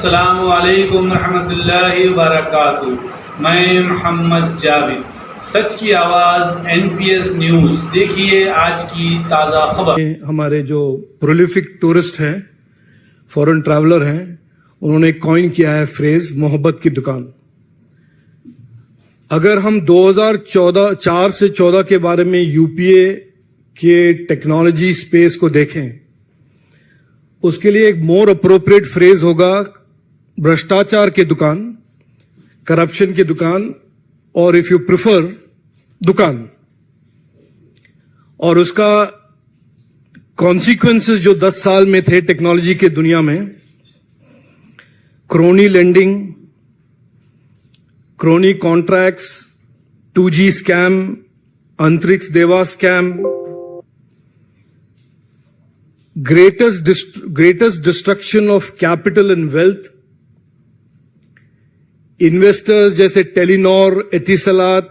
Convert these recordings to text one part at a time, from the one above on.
अस्सलामु अलैकुम रहमतुल्लाहि व बरकातुहू। मैं मोहम्मद जावेद, सच की आवाज़ एनपीएस न्यूज़। देखिए आज की ताज़ा खबर। हमारे जो प्रोलिफिक टूरिस्ट हैं, फॉरेन ट्रैवलर हैं, उन्होंने कॉइन किया है फ्रेज मोहब्बत की दुकान। अगर हम 2014 से 14 के बारे में यूपीए के टेक्नोलॉजी स्पेस को देखें, उसके लिए एक मोर अप्रोप्रिएट फ्रेज होगा भ्रष्टाचार की दुकान, करप्शन की दुकान, और इफ यू प्रिफर दुकान। और उसका कॉन्सिक्वेंसेस जो 10 साल में थे टेक्नोलॉजी के दुनिया में, crony lending, crony contracts, 2G scam, Antrix Devas scam, greatest destruction of capital and wealth, investors जैसे Telenor, Etisalat,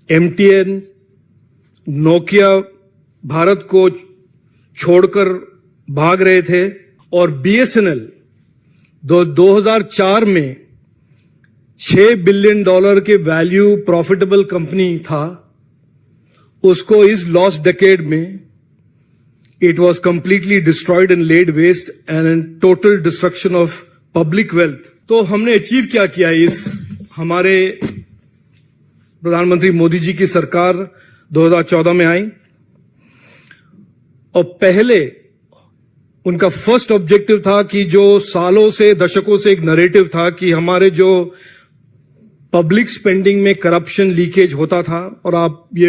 MTN, Nokia Bharat को छोड़कर भाग रहे थे, और BSNL 2004 में $6 बिलियन के वैल्यू प्रॉफिटेबल कंपनी था, उसको इस लॉस्ट डेकेड में it was completely destroyed and laid waste and in total destruction of public wealth। तो हमने अचीव क्या किया इस हमारे प्रधानमंत्री मोदी जी की सरकार 2014 में आई, और पहले उनका फर्स्ट ऑब्जेक्टिव था कि जो सालों से दशकों से एक नैरेटिव था कि हमारे जो पब्लिक स्पेंडिंग में करप्शन लीकेज होता था, और आप ये